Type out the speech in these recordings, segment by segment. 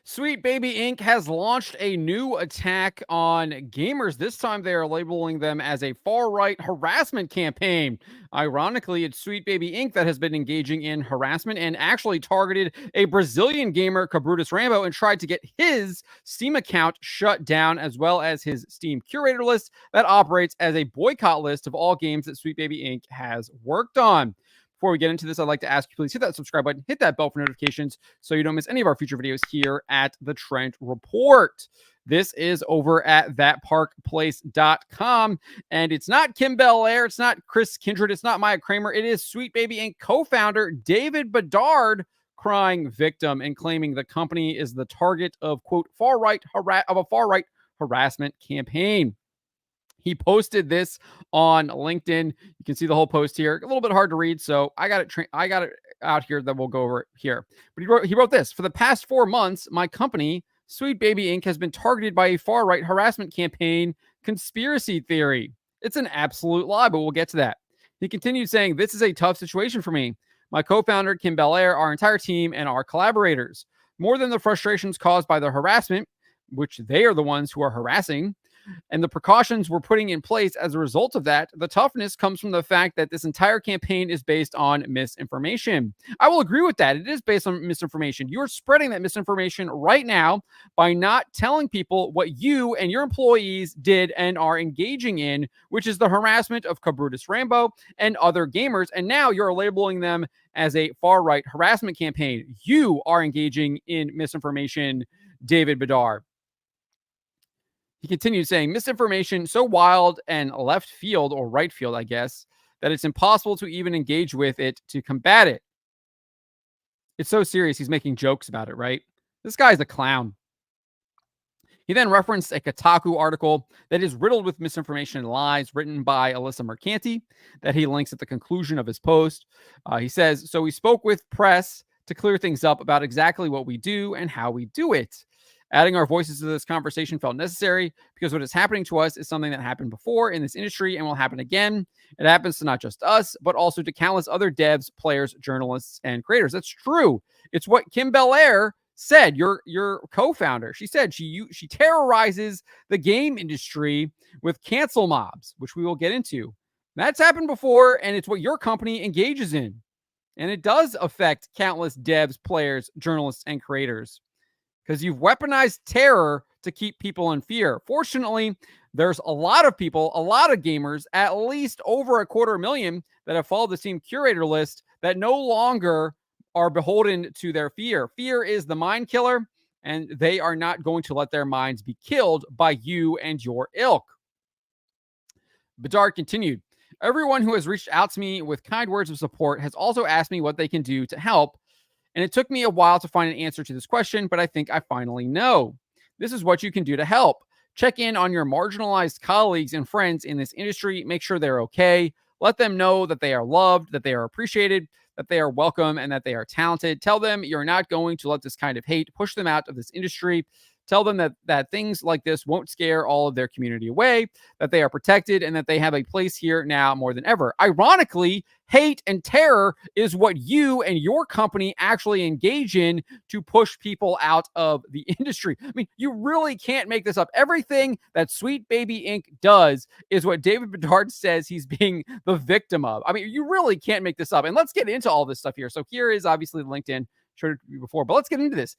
Sweet Baby Inc. has launched a new attack on gamers. This time they are labeling them as a far right harassment campaign. Ironically, it's Sweet Baby Inc. that has been engaging in harassment and actually targeted a Brazilian gamer, Kabrutusrambo, and tried to get his Steam account shut down, as well as his Steam curator list that operates as a boycott list of all games that Sweet Baby Inc. has worked on. Before we get into this, I'd like to ask you, please hit that subscribe button, hit that bell for notifications so you don't miss any of our future videos here at the Trent Report. This is over at thatparkplace.com. And it's not Kim Belair, it's not Chris Kindred, it's not Maya Kramer. It is Sweet Baby Inc. co-founder David Bedard crying victim and claiming the company is the target of, quote, a far right harassment campaign. He posted this on LinkedIn. You can see the whole post here. A little bit hard to read, so I got it out here that we'll go over it here. But he wrote this: for the past 4 months, my company, Sweet Baby Inc., has been targeted by a far right harassment campaign conspiracy theory. It's an absolute lie, but we'll get to that. He continued saying, "This is a tough situation for me. My co-founder, Kim Belair, our entire team, and our collaborators. More than the frustrations caused by the harassment, which they are the ones who are harassing, and the precautions we're putting in place as a result of that, the toughness comes from the fact that this entire campaign is based on misinformation." I will agree with that. It is based on misinformation. You're spreading that misinformation right now by not telling people what you and your employees did and are engaging in, which is the harassment of Kabrutusrambo and other gamers. And now you're labeling them as a far-right harassment campaign. You are engaging in misinformation, David Bedard. He continued saying, misinformation so wild and left field, or right field, I guess, that it's impossible to even engage with it to combat it. It's so serious. He's making jokes about it, right? This guy's a clown. He then referenced a Kotaku article that is riddled with misinformation and lies written by Alyssa Mercanti that he links at the conclusion of his post. He says, so we spoke with press to clear things up about exactly what we do and how we do it. Adding our voices to this conversation felt necessary because what is happening to us is something that happened before in this industry and will happen again. It happens to not just us, but also to countless other devs, players, journalists, and creators. That's true. It's what Kim Belair said, your co-founder. She said she terrorizes the game industry with cancel mobs, which we will get into. That's happened before, and it's what your company engages in. And it does affect countless devs, players, journalists, and creators, because you've weaponized terror to keep people in fear. Fortunately, there's a lot of people, a lot of gamers, at least over 250,000 that have followed the Steam curator list that no longer are beholden to their fear. Fear is the mind killer, and they are not going to let their minds be killed by you and your ilk. Bedard continued, everyone who has reached out to me with kind words of support has also asked me what they can do to help. And it took me a while to find an answer to this question, but I think I finally know. This is what you can do to help. Check in on your marginalized colleagues and friends in this industry. Make sure they're okay. Let them know that they are loved, that they are appreciated, that they are welcome, and that they are talented. Tell them you're not going to let this kind of hate push them out of this industry. Tell them that things like this won't scare all of their community away, that they are protected, and that they have a place here now more than ever. Ironically, hate and terror is what you and your company actually engage in to push people out of the industry. I mean, you really can't make this up. Everything that Sweet Baby Inc. does is what David Bedard says he's being the victim of. I mean, you really can't make this up. And let's get into all this stuff here. So here is obviously the LinkedIn, showed it before, but let's get into this.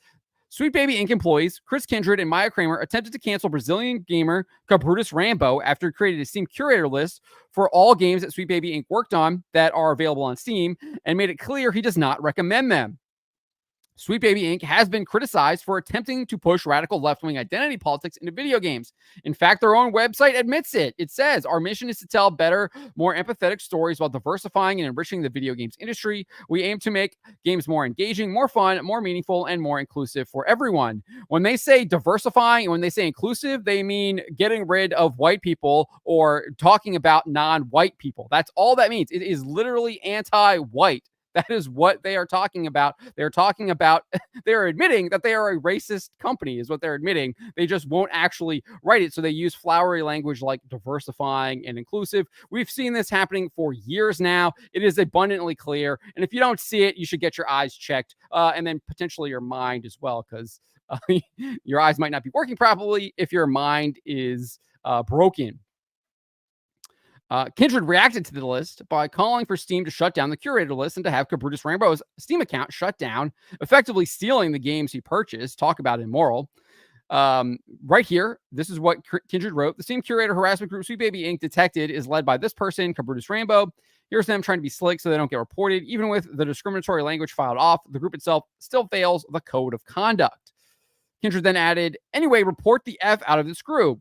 Sweet Baby Inc. employees Chris Kindred and Maya Kramer attempted to cancel Brazilian gamer Kabrutusrambo after he created a Steam curator list for all games that Sweet Baby Inc. worked on that are available on Steam and made it clear he does not recommend them. Sweet Baby Inc. has been criticized for attempting to push radical left-wing identity politics into video games. In fact, their own website admits it. It says, our mission is to tell better, more empathetic stories while diversifying and enriching the video games industry. We aim to make games more engaging, more fun, more meaningful, and more inclusive for everyone. When they say diversifying and when they say inclusive, they mean getting rid of white people or talking about non-white people. That's all that means. It is literally anti-white. That is what they are talking about. They're talking about, they're admitting that they are a racist company, is what they're admitting. They just won't actually write it. So they use flowery language like diversifying and inclusive. We've seen this happening for years now. It is abundantly clear. And if you don't see it, you should get your eyes checked, and then potentially your mind as well, because your eyes might not be working properly if your mind is broken. Kindred reacted to the list by calling for Steam to shut down the curator list and to have Kabrutusrambo's Steam account shut down, effectively stealing the games he purchased. Talk about immoral. Right here, this is what Kindred wrote. The Steam curator harassment group Sweet Baby Inc. detected is led by this person, Kabrutusrambo. Here's them trying to be slick so they don't get reported. Even with the discriminatory language filed off, the group itself still fails the code of conduct. Kindred then added, anyway, report the F out of this group.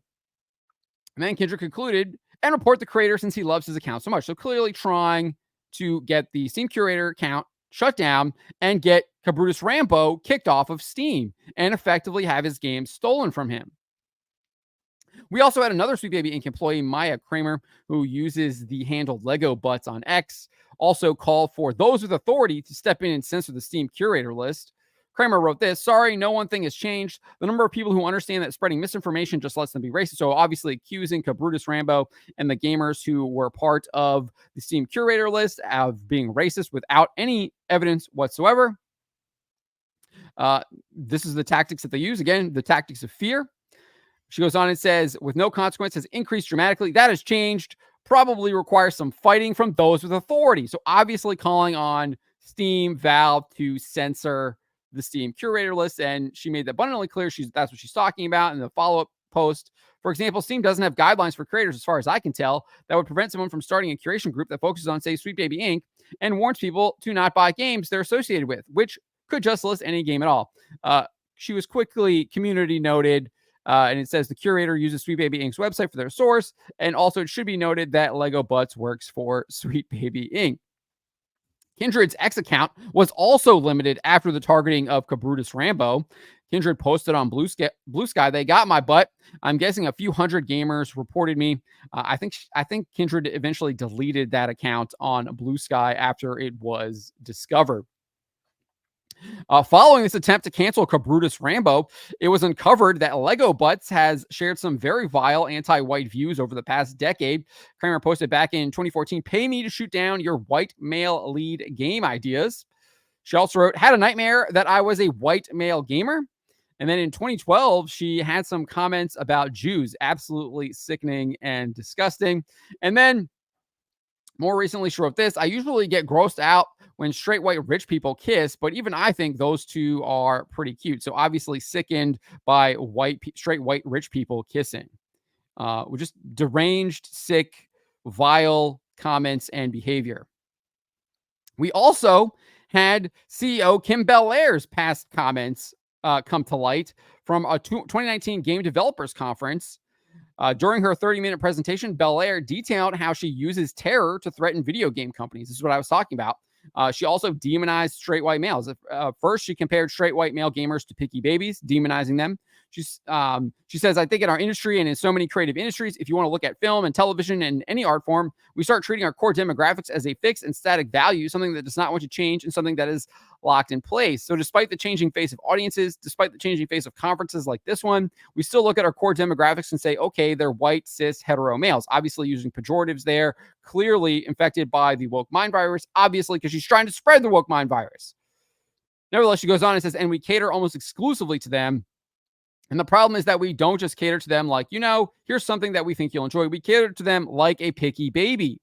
And then Kindred concluded, and report the creator since he loves his account so much. So clearly trying to get the Steam curator account shut down and get Kabrutusrambo kicked off of Steam and effectively have his game stolen from him. We also had another Sweet Baby Inc. employee, Maya Kramer, who uses the handle Lego Butts on X, also call for those with authority to step in and censor the Steam curator list. Kramer wrote this, sorry, no one thing has changed. The number of people who understand that spreading misinformation just lets them be racist. So obviously accusing Kabrutusrambo and the gamers who were part of the Steam curator list of being racist without any evidence whatsoever. This is the tactics that they use. Again, the tactics of fear. She goes on and says, with no consequence has increased dramatically. That has changed. Probably requires some fighting from those with authority. So obviously calling on Steam, Valve to censor the Steam curator list, and she made that abundantly clear. That's what she's talking about in the follow-up post. For example, Steam doesn't have guidelines for creators, as far as I can tell, that would prevent someone from starting a curation group that focuses on, say, Sweet Baby Inc. and warns people to not buy games they're associated with, which could just list any game at all. She was quickly community noted, and it says the curator uses Sweet Baby Inc.'s website for their source, and also it should be noted that Lego Butts works for Sweet Baby Inc. Kindred's X account was also limited after the targeting of Kabrutusrambo. Kindred posted on Blue Sky, they got my butt. I'm guessing a few hundred gamers reported me. I think Kindred eventually deleted that account on Blue Sky after it was discovered. Following this attempt to cancel Kabrutusrambo, it was uncovered that Lego Butts has shared some very vile anti-white views over the past decade. Kramer posted back in 2014, pay me to shoot down your white male lead game ideas. She also wrote, had a nightmare that I was a white male gamer. And then in 2012, she had some comments about Jews, absolutely sickening and disgusting. And then more recently, she wrote this, I usually get grossed out when straight white rich people kiss, but even I think those two are pretty cute. So obviously sickened by straight white rich people kissing. Just deranged, sick, vile comments and behavior. We also had CEO Kim Belair's past comments come to light from a 2019 Game Developers Conference. During her 30-minute presentation, Belair detailed how she uses terror to threaten video game companies. This is what I was talking about. She also demonized straight white males. First, she compared straight white male gamers to picky babies, demonizing them. She says, I think in our industry and in so many creative industries, if you want to look at film and television and any art form, we start treating our core demographics as a fixed and static value, something that does not want to change and something that is locked in place. So despite the changing face of audiences, despite the changing face of conferences like this one, we still look at our core demographics and say, okay, they're white, cis, hetero males, obviously using pejoratives there, clearly infected by the woke mind virus, obviously because she's trying to spread the woke mind virus. Nevertheless, she goes on and says, and we cater almost exclusively to them. And the problem is that we don't just cater to them like, here's something that we think you'll enjoy. We cater to them like a picky baby.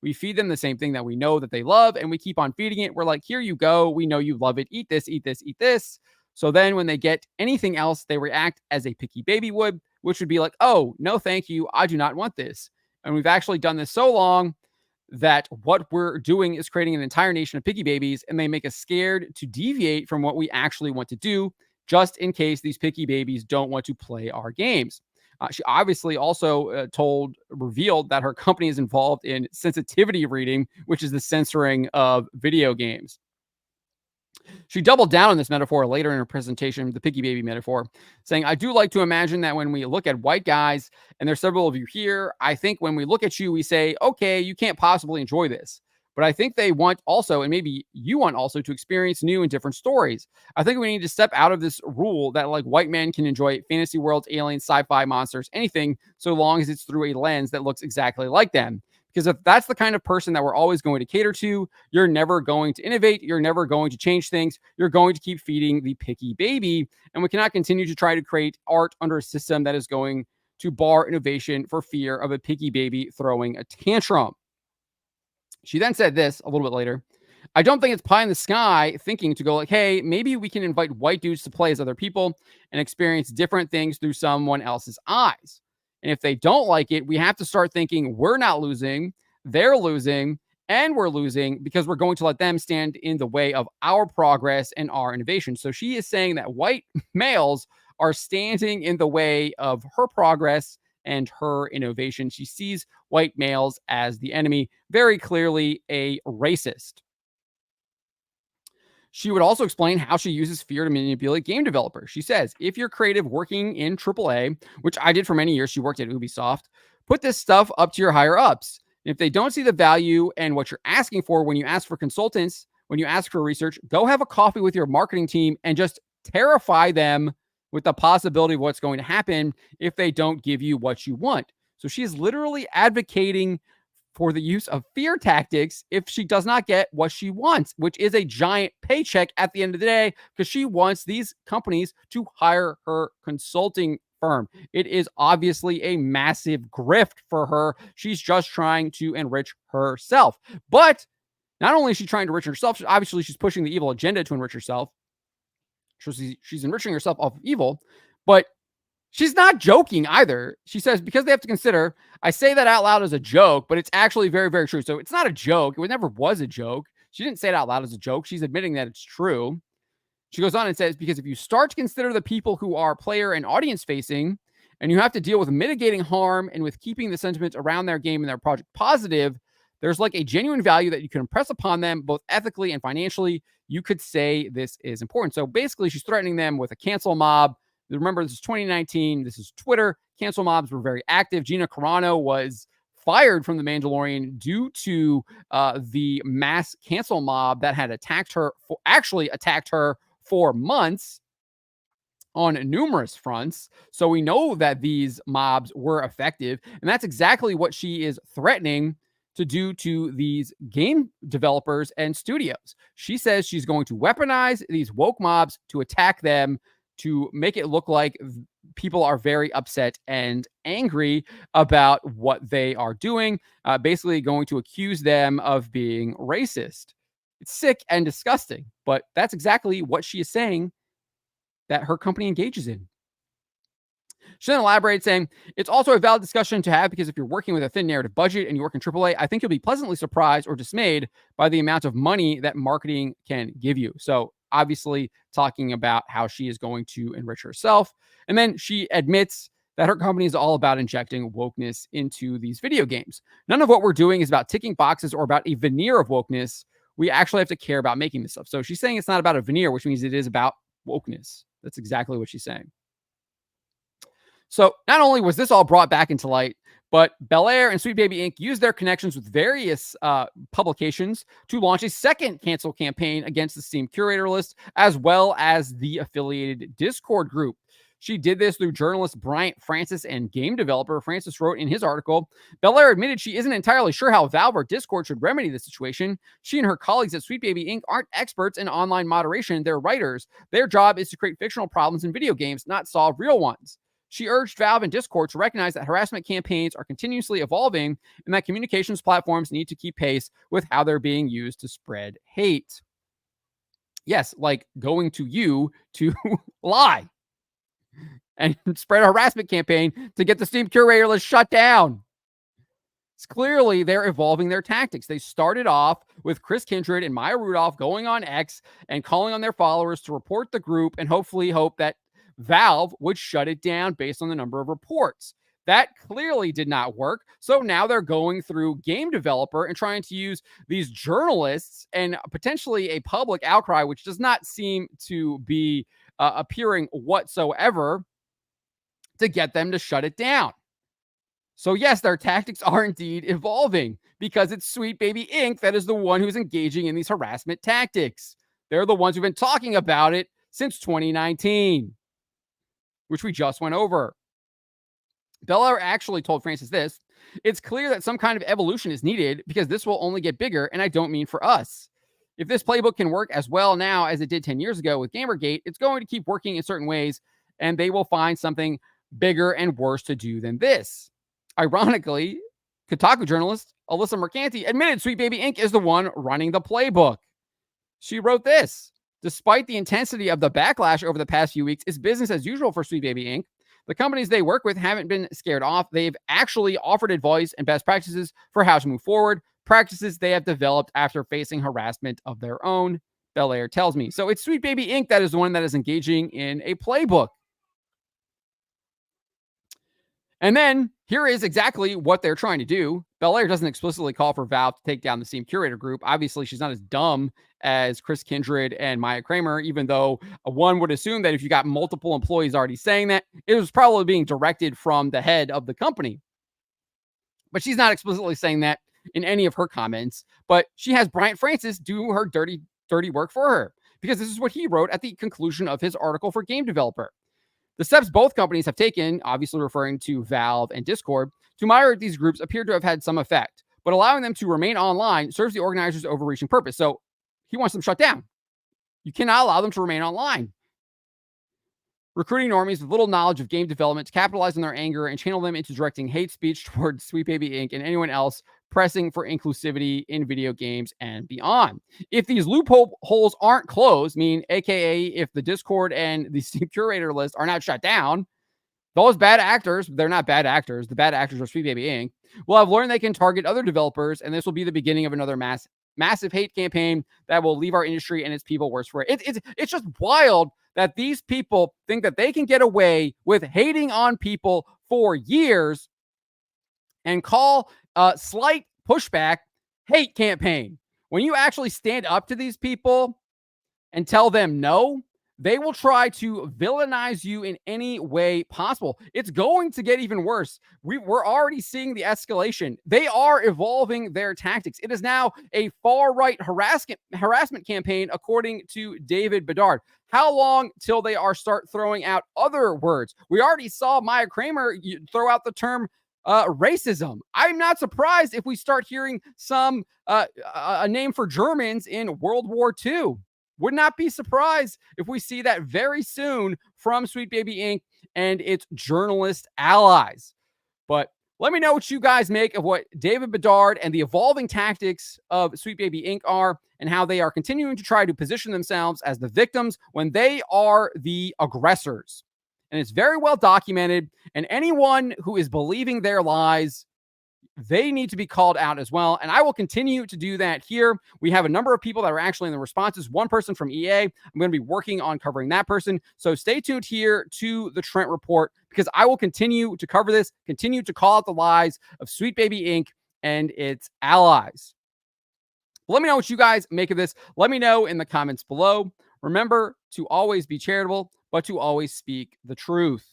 We feed them the same thing that we know that they love, and we keep on feeding it. We're like, here you go. We know you love it. Eat this, eat this, eat this. So then when they get anything else, they react as a picky baby would, which would be like, oh, no, thank you. I do not want this. And we've actually done this so long that what we're doing is creating an entire nation of picky babies, and they make us scared to deviate from what we actually want to do, just in case these picky babies don't want to play our games. She obviously also revealed that her company is involved in sensitivity reading, which is the censoring of video games. She doubled down on this metaphor later in her presentation, the picky baby metaphor, saying, I do like to imagine that when we look at white guys, and there's several of you here, I think when we look at you, we say, okay, you can't possibly enjoy this. But I think they want also, and maybe you want also, to experience new and different stories. I think we need to step out of this rule that like white men can enjoy fantasy worlds, aliens, sci-fi, monsters, anything, so long as it's through a lens that looks exactly like them. Because if that's the kind of person that we're always going to cater to, you're never going to innovate. You're never going to change things. You're going to keep feeding the picky baby. And we cannot continue to try to create art under a system that is going to bar innovation for fear of a picky baby throwing a tantrum. She then said this a little bit later. I don't think it's pie in the sky thinking to go like, hey, maybe we can invite white dudes to play as other people and experience different things through someone else's eyes. And if they don't like it, we have to start thinking we're not losing, they're losing, and we're losing because we're going to let them stand in the way of our progress and our innovation. So she is saying that white males are standing in the way of her progress and her innovation. She sees white males as the enemy, very clearly a racist. She would also explain how she uses fear to manipulate game developers. She says, if you're creative working in AAA, which I did for many years, she worked at Ubisoft, put this stuff up to your higher ups. And if they don't see the value and what you're asking for when you ask for consultants, when you ask for research, go have a coffee with your marketing team and just terrify them with the possibility of what's going to happen if they don't give you what you want. So she is literally advocating for the use of fear tactics if she does not get what she wants, which is a giant paycheck at the end of the day, because she wants these companies to hire her consulting firm. It is obviously a massive grift for her. She's just trying to enrich herself. But not only is she trying to enrich herself, obviously she's pushing the evil agenda to enrich herself. She's enriching herself off of evil, but she's not joking either. She says, because they have to consider, I say that out loud as a joke, but it's actually very, very true. So it's not a joke. It never was a joke. She didn't say it out loud as a joke. She's admitting that it's true. She goes on and says, because if you start to consider the people who are player and audience facing, and you have to deal with mitigating harm and with keeping the sentiment around their game and their project positive, there's like a genuine value that you can impress upon them, both ethically and financially. You could say this is important. So basically, she's threatening them with a cancel mob. Remember, this is 2019. This is Twitter. Cancel mobs were very active. Gina Carano was fired from The Mandalorian due to the mass cancel mob that had attacked her for months on numerous fronts. So we know that these mobs were effective. And that's exactly what she is threatening to do to these game developers and studios. She says she's going to weaponize these woke mobs to attack them, to make it look like people are very upset and angry about what they are doing, basically going to accuse them of being racist. It's sick and disgusting, but that's exactly what she is saying that her company engages in. She then elaborates saying, it's also a valid discussion to have because if you're working with a thin narrative budget and you work in AAA, I think you'll be pleasantly surprised or dismayed by the amount of money that marketing can give you. So obviously talking about how she is going to enrich herself. And then she admits that her company is all about injecting wokeness into these video games. None of what we're doing is about ticking boxes or about a veneer of wokeness. We actually have to care about making this stuff. So she's saying it's not about a veneer, which means it is about wokeness. That's exactly what she's saying. So not only was this all brought back into light, but Bel Air and Sweet Baby Inc. used their connections with various publications to launch a second cancel campaign against the Steam curator list, as well as the affiliated Discord group. She did this through journalist Bryant Francis and game developer Francis wrote in his article, Bel Air admitted she isn't entirely sure how Valve or Discord should remedy the situation. She and her colleagues at Sweet Baby Inc. aren't experts in online moderation. They're writers. Their job is to create fictional problems in video games, not solve real ones. She urged Valve and Discord to recognize that harassment campaigns are continuously evolving and that communications platforms need to keep pace with how they're being used to spread hate. Yes, like going to you to lie and spread a harassment campaign to get the Steam curator list shut down. It's clearly they're evolving their tactics. They started off with Chris Kindred and Maya Rudolph going on X and calling on their followers to report the group and hopefully hope that Valve would shut it down based on the number of reports. That clearly did not work. So now they're going through game developer and trying to use these journalists and potentially a public outcry, which does not seem to be appearing whatsoever, to get them to shut it down. So yes, their tactics are indeed evolving because it's Sweet Baby Inc. that is the one who's engaging in these harassment tactics. They're the ones who've been talking about it since 2019, which we just went over. Belair actually told Francis this: "It's clear that some kind of evolution is needed because this will only get bigger, and I don't mean for us. If this playbook can work as well now as it did 10 years ago with Gamergate, it's going to keep working in certain ways, and they will find something bigger and worse to do than this." Ironically, Kotaku journalist Alyssa Mercanti admitted Sweet Baby Inc. is the one running the playbook. She wrote this: "Despite the intensity of the backlash over the past few weeks, it's business as usual for Sweet Baby Inc. The companies they work with haven't been scared off. They've actually offered advice and best practices for how to move forward, practices they have developed after facing harassment of their own," Belair tells me. So it's Sweet Baby Inc. that is the one that is engaging in a playbook. And then here is exactly what they're trying to do. Belair doesn't explicitly call for Valve to take down the Steam Curator group. Obviously, she's not as dumb as Chris Kindred and Maya Kramer, even though one would assume that if you got multiple employees already saying that, it was probably being directed from the head of the company. But she's not explicitly saying that in any of her comments. But she has Bryant Francis do her dirty work for her, because this is what he wrote at the conclusion of his article for Game Developer. "The steps both companies have taken," obviously referring to Valve and Discord, "to moderate these groups appear to have had some effect, but allowing them to remain online serves the organizers' overreaching purpose." So he wants them shut down. You cannot allow them to remain online. "Recruiting normies with little knowledge of game development to capitalize on their anger and channel them into directing hate speech towards Sweet Baby Inc. and anyone else pressing for inclusivity in video games and beyond. If these loopholes aren't closed," meaning AKA if the Discord and the Steam Curator list are not shut down, those bad actors, they're not bad actors, the bad actors are Sweet Baby Inc., "will have learned they can target other developers, and this will be the beginning of another massive hate campaign that will leave our industry and its people worse for it." It's just wild that these people think that they can get away with hating on people for years and call a slight pushback hate campaign. When you actually stand up to these people and tell them no, they will try to villainize you in any way possible. It's going to get even worse. We're already seeing the escalation. They are evolving their tactics. It is now a far-right harassment campaign, according to David Bedard. How long till they start throwing out other words? We already saw Maya Kramer throw out the term racism. I'm not surprised if we start hearing some a name for Germans in World War II. Would not be surprised if we see that very soon from Sweet Baby Inc. and its journalist allies. But let me know what you guys make of what David Bedard and the evolving tactics of Sweet Baby Inc. are, and how they are continuing to try to position themselves as the victims when they are the aggressors. And it's very well documented, and anyone who is believing their lies, they need to be called out as well. And I will continue to do that here. We have a number of people that are actually in the responses. One person from EA. I'm going to be working on covering that person. So stay tuned here to the Trent Report, because I will continue to cover this, continue to call out the lies of Sweet Baby Inc. and its allies. Let me know what you guys make of this. Let me know in the comments below. Remember to always be charitable, but to always speak the truth.